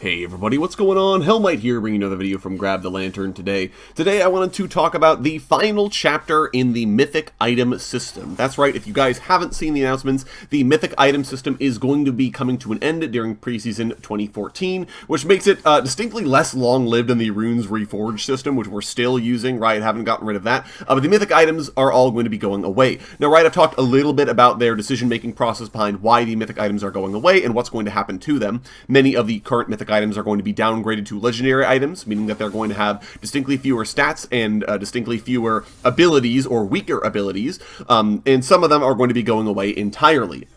Hey everybody, what's going on? Hellmite here, bringing another video from Grab the Lantern today. Today I wanted to talk about the final chapter in the Mythic item system. That's right, if you guys haven't seen the announcements, the Mythic item system is going to be coming to an end during preseason 2014, which makes it distinctly less long-lived than the Runes Reforged system, which we're still using. Riot haven't gotten rid of that, but the Mythic items are all going to be going away. Now, Riot have talked a little bit about their decision-making process behind why the Mythic items are going away and what's going to happen to them. Many of the current Mythic items are going to be downgraded to legendary items, meaning that they're going to have distinctly fewer stats and distinctly fewer abilities or weaker abilities, and some of them are going to be going away entirely.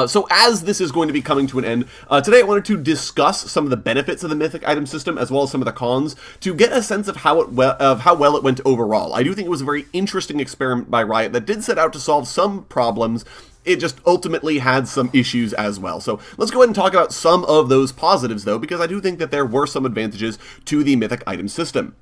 So as this is going to be coming to an end, today I wanted to discuss some of the benefits of the Mythic item system as well as some of the cons to get a sense of how well it went overall. I do think it was a very interesting experiment by Riot that did set out to solve some problems. It just ultimately had some issues as well. So let's go ahead and talk about some of those positives though, because I do think that there were some advantages to the Mythic item system.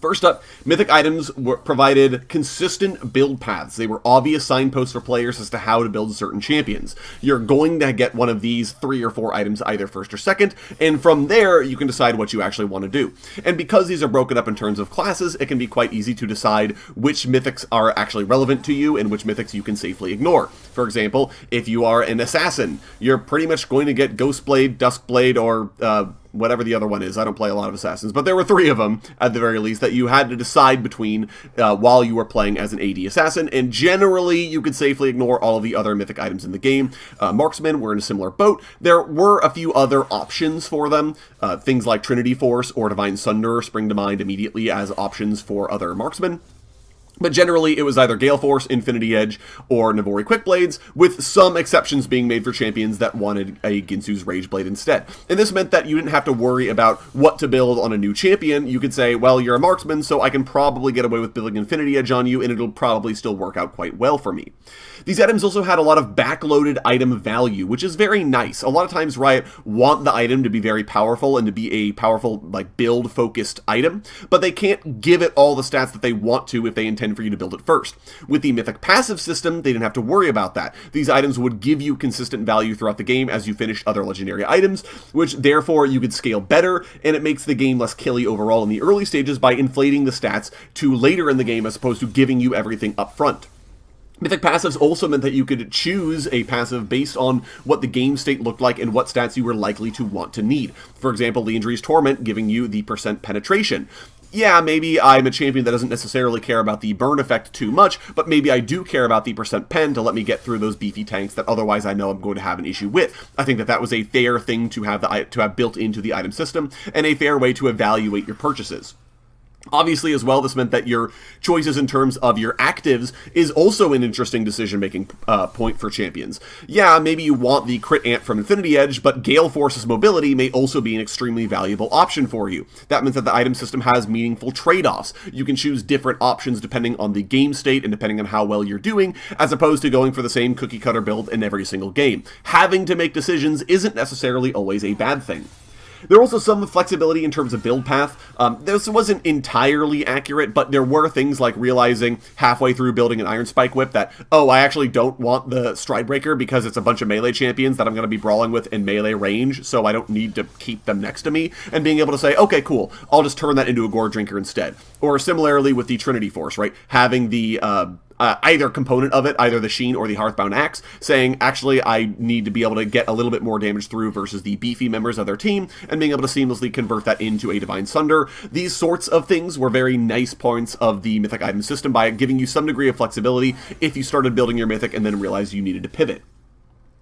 First up, Mythic items provided consistent build paths. They were obvious signposts for players as to how to build certain champions. You're going to get one of these 3 or 4 items either first or second, and from there you can decide what you actually want to do. And because these are broken up in terms of classes, it can be quite easy to decide which mythics are actually relevant to you and which mythics you can safely ignore. For example, if you are an assassin, you're pretty much going to get Ghostblade, Duskblade, or whatever the other one is. I don't play a lot of Assassins, but there were 3 of them, at the very least, that you had to decide between while you were playing as an AD Assassin, and generally, you could safely ignore all of the other Mythic items in the game. Marksmen were in a similar boat. There were a few other options for them. Things like Trinity Force or Divine Sunder spring to mind immediately as options for other Marksmen. But generally, it was either Gale Force, Infinity Edge, or Navori Quickblades, with some exceptions being made for champions that wanted a Ginsu's Rageblade instead. And this meant that you didn't have to worry about what to build on a new champion. You could say, well, you're a marksman, so I can probably get away with building Infinity Edge on you, and it'll probably still work out quite well for me. These items also had a lot of backloaded item value, which is very nice. A lot of times Riot want the item to be very powerful and to be a powerful, like, build-focused item, but they can't give it all the stats that they want to if they intend for you to build it first. With the Mythic passive system, they didn't have to worry about that. These items would give you consistent value throughout the game as you finished other legendary items, which therefore you could scale better, and it makes the game less killy overall in the early stages by inflating the stats to later in the game as opposed to giving you everything up front. Mythic passives also meant that you could choose a passive based on what the game state looked like and what stats you were likely to want to need. For example, Liandry's Torment giving you the % penetration. Yeah, maybe I'm a champion that doesn't necessarily care about the burn effect too much, but maybe I do care about the % pen to let me get through those beefy tanks that otherwise I know I'm going to have an issue with. I think that that was a fair thing to have built into the item system, and a fair way to evaluate your purchases. Obviously, as well, this meant that your choices in terms of your actives is also an interesting decision-making point for champions. Yeah, maybe you want the crit ant from Infinity Edge, but Gale Force's mobility may also be an extremely valuable option for you. That means that the item system has meaningful trade-offs. You can choose different options depending on the game state and depending on how well you're doing, as opposed to going for the same cookie-cutter build in every single game. Having to make decisions isn't necessarily always a bad thing. There was also some flexibility in terms of build path. This wasn't entirely accurate, but there were things like realizing halfway through building an Iron Spike Whip that, oh, I actually don't want the Stridebreaker because it's a bunch of melee champions that I'm going to be brawling with in melee range, so I don't need to keep them next to me, and being able to say, okay, cool, I'll just turn that into a Gore Drinker instead. Or similarly with the Trinity Force, right? Having the either component of it, either the Sheen or the Hearthbound Axe, saying, actually, I need to be able to get a little bit more damage through versus the beefy members of their team, and being able to seamlessly convert that into a Divine Sunder. These sorts of things were very nice points of the Mythic item system by giving you some degree of flexibility if you started building your Mythic and then realized you needed to pivot.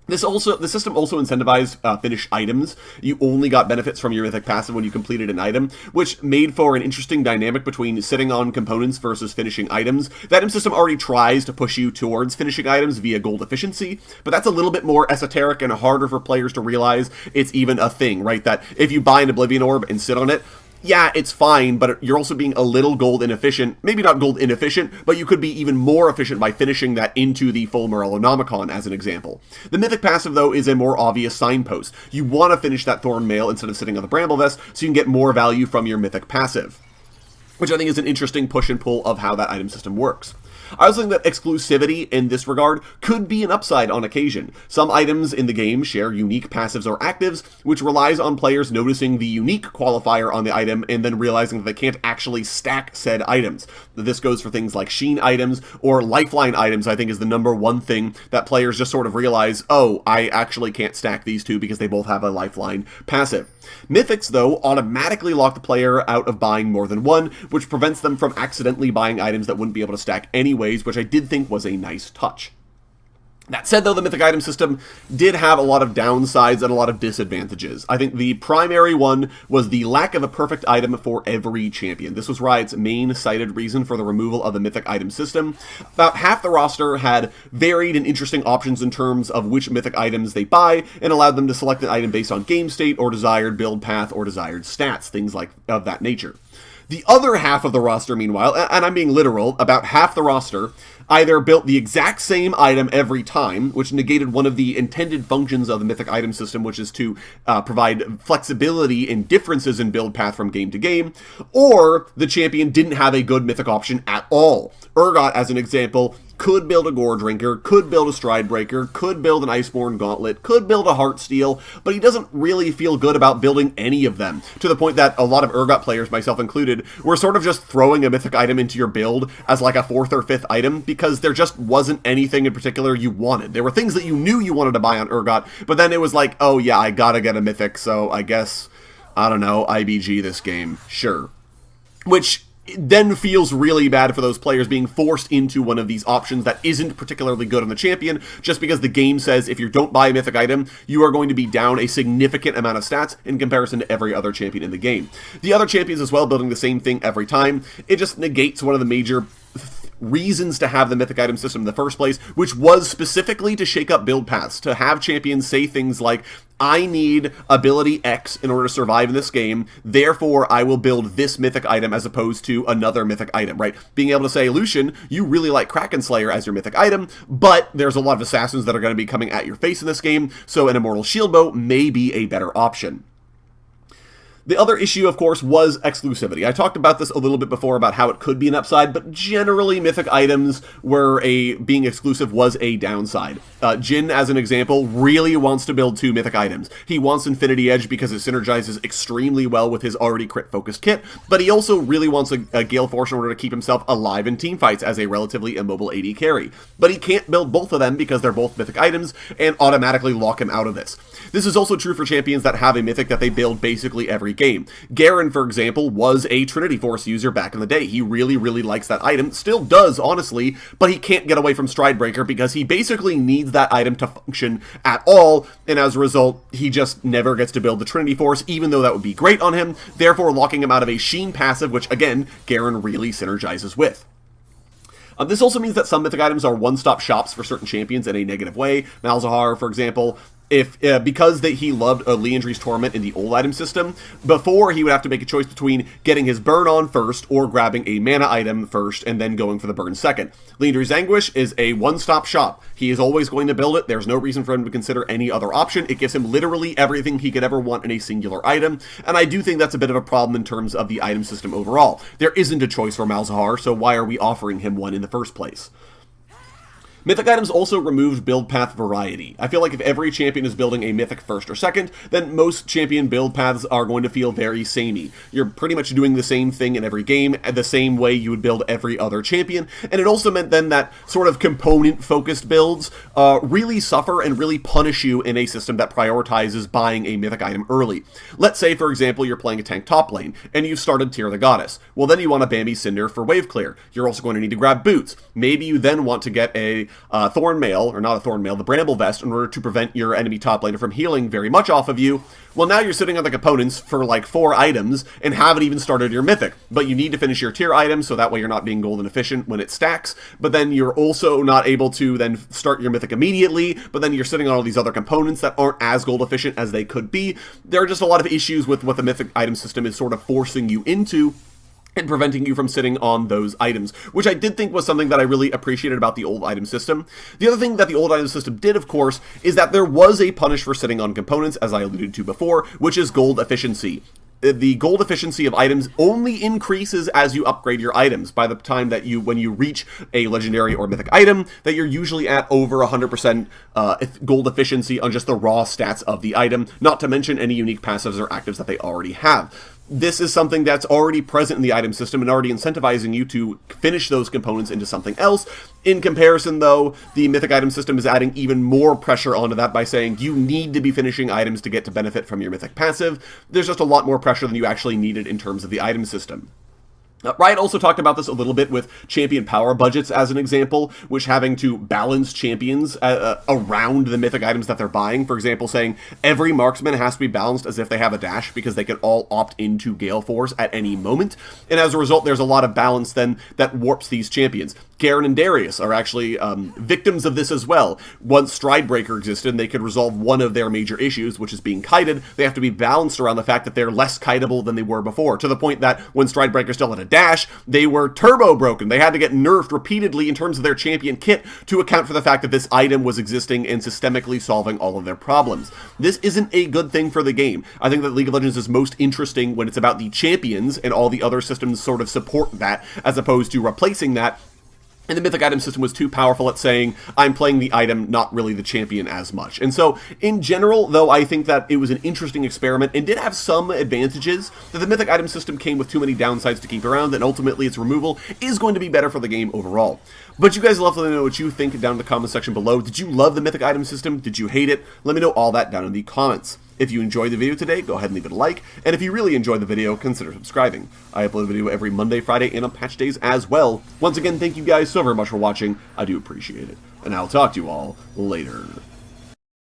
The system also incentivized finished items. You only got benefits from your Mythic passive when you completed an item, which made for an interesting dynamic between sitting on components versus finishing items. The item system already tries to push you towards finishing items via gold efficiency, but that's a little bit more esoteric and harder for players to realize it's even a thing, right? That if you buy an Oblivion Orb and sit on it, yeah, it's fine, but you're also being a little gold inefficient. Maybe not gold inefficient, but you could be even more efficient by finishing that into the full Morellonomicon, as an example. The Mythic passive, though, is a more obvious signpost. You want to finish that Thorn Mail instead of sitting on the Bramble Vest, so you can get more value from your Mythic passive, which I think is an interesting push and pull of how that item system works. I also think that exclusivity in this regard could be an upside on occasion. Some items in the game share unique passives or actives, which relies on players noticing the unique qualifier on the item and then realizing that they can't actually stack said items. This goes for things like sheen items or lifeline items. I think is the number one thing that players just sort of realize, oh, I actually can't stack these two because they both have a lifeline passive. Mythics, though, automatically lock the player out of buying more than one, which prevents them from accidentally buying items that wouldn't be able to stack anyways, which I did think was a nice touch. That said, though, the Mythic item system did have a lot of downsides and a lot of disadvantages. I think the primary one was the lack of a perfect item for every champion. This was Riot's main cited reason for the removal of the Mythic item system. About half the roster had varied and interesting options in terms of which Mythic items they buy, and allowed them to select an item based on game state or desired build path or desired stats, things like of that nature. The other half of the roster, meanwhile, and I'm being literal, about half the roster either built the exact same item every time, which negated one of the intended functions of the Mythic item system, which is to provide flexibility and differences in build path from game to game, or the champion didn't have a good Mythic option at all. Urgot, as an example, could build a Gore Drinker, could build a Stride Breaker, could build an Iceborne Gauntlet, could build a Heartsteel, but he doesn't really feel good about building any of them, to the point that a lot of Urgot players, myself included, were sort of just throwing a Mythic item into your build as like a 4th or 5th item, because there just wasn't anything in particular you wanted. There were things that you knew you wanted to buy on Urgot, but then it was like, oh yeah, I gotta get a Mythic, so I guess, I don't know, IBG this game, sure. Which then feels really bad for those players being forced into one of these options that isn't particularly good on the champion, just because the game says if you don't buy a Mythic item, you are going to be down a significant amount of stats in comparison to every other champion in the game. The other champions as well building the same thing every time, it just negates one of the major reasons to have the Mythic item system in the first place, which was specifically to shake up build paths, to have champions say things like, I need ability X in order to survive in this game, therefore I will build this Mythic item as opposed to another Mythic item, right? Being able to say, Lucian, you really like Kraken Slayer as your Mythic item, but there's a lot of assassins that are going to be coming at your face in this game, so an Immortal Shield Bow may be a better option. The other issue, of course, was exclusivity. I talked about this a little bit before about how it could be an upside, but generally Mythic items being exclusive was a downside. Jhin, as an example, really wants to build 2 Mythic items. He wants Infinity Edge because it synergizes extremely well with his already crit-focused kit, but he also really wants a Gale Force in order to keep himself alive in teamfights as a relatively immobile AD carry. But he can't build both of them because they're both Mythic items and automatically lock him out of this. This is also true for champions that have a Mythic that they build basically every game. Garen, for example, was a Trinity Force user back in the day. He really, really likes that item. Still does, honestly, but he can't get away from Stride Breaker because he basically needs that item to function at all, and as a result, he just never gets to build the Trinity Force, even though that would be great on him, therefore locking him out of a Sheen passive, which, again, Garen really synergizes with. This also means that some Mythic items are one-stop shops for certain champions in a negative way. Malzahar, for example, because he loved Liandry's Torment in the old item system, before he would have to make a choice between getting his burn on first or grabbing a mana item first and then going for the burn second. Liandry's Anguish is a one-stop shop. He is always going to build it. There's no reason for him to consider any other option. It gives him literally everything he could ever want in a singular item, and I do think that's a bit of a problem in terms of the item system overall. There isn't a choice for Malzahar, so why are we offering him one in the first place? Mythic items also removed build path variety. I feel like if every champion is building a Mythic first or second, then most champion build paths are going to feel very samey. You're pretty much doing the same thing in every game, the same way you would build every other champion, and it also meant then that sort of component-focused builds really suffer and really punish you in a system that prioritizes buying a Mythic item early. Let's say, for example, you're playing a tank top lane, and you've started Tear the Goddess. Well, then you want a Bambi Cinder for wave clear. You're also going to need to grab boots. Maybe you then want to get a Thorn Mail, or not a Thorn Mail, the Bramble Vest, in order to prevent your enemy top laner from healing very much off of you. Well, now you're sitting on the components for like 4 items and haven't even started your Mythic. But you need to finish your tier items, so that way you're not being golden efficient when it stacks. But then you're also not able to then start your Mythic immediately, but then you're sitting on all these other components that aren't as gold efficient as they could be. There are just a lot of issues with what the Mythic item system is sort of forcing you into, and preventing you from sitting on those items, which I did think was something that I really appreciated about the old item system. The other thing that the old item system did, of course, is that there was a punish for sitting on components, as I alluded to before, which is gold efficiency. the gold efficiency of items only increases as you upgrade your items. By the time that when you reach a legendary or mythic item, that you're usually at over 100% gold efficiency on just the raw stats of the item, not to mention any unique passives or actives that they already have. This is something that's already present in the item system and already incentivizing you to finish those components into something else. In comparison, though, the mythic item system is adding even more pressure onto that by saying you need to be finishing items to get to benefit from your mythic passive. There's just a lot more pressure than you actually needed in terms of the item system. Riot also talked about this a little bit with champion power budgets as an example, which having to balance champions around the mythic items that they're buying. For example, saying every marksman has to be balanced as if they have a dash because they can all opt into Gale Force at any moment. And as a result, there's a lot of balance then that warps these champions. Garen and Darius are actually victims of this as well. Once Stridebreaker existed and they could resolve one of their major issues, which is being kited, they have to be balanced around the fact that they're less kiteable than they were before, to the point that when Stridebreaker still had a dash, they were turbo broken. They had to get nerfed repeatedly in terms of their champion kit to account for the fact that this item was existing and systemically solving all of their problems. This isn't a good thing for the game. I think that League of Legends is most interesting when it's about the champions and all the other systems sort of support that, as opposed to replacing that. And the mythic item system was too powerful at saying, I'm playing the item, not really the champion as much. And so, in general, though, I think that it was an interesting experiment and did have some advantages, that the mythic item system came with too many downsides to keep around, and ultimately its removal is going to be better for the game overall. But you guys love to let me know what you think down in the comment section below. Did you love the mythic item system? Did you hate it? Let me know all that down in the comments. If you enjoyed the video today, go ahead and leave it a like, and if you really enjoyed the video, consider subscribing. I upload a video every Monday, Friday, and on patch days as well. Once again, thank you guys so very much for watching. I do appreciate it, and I'll talk to you all later.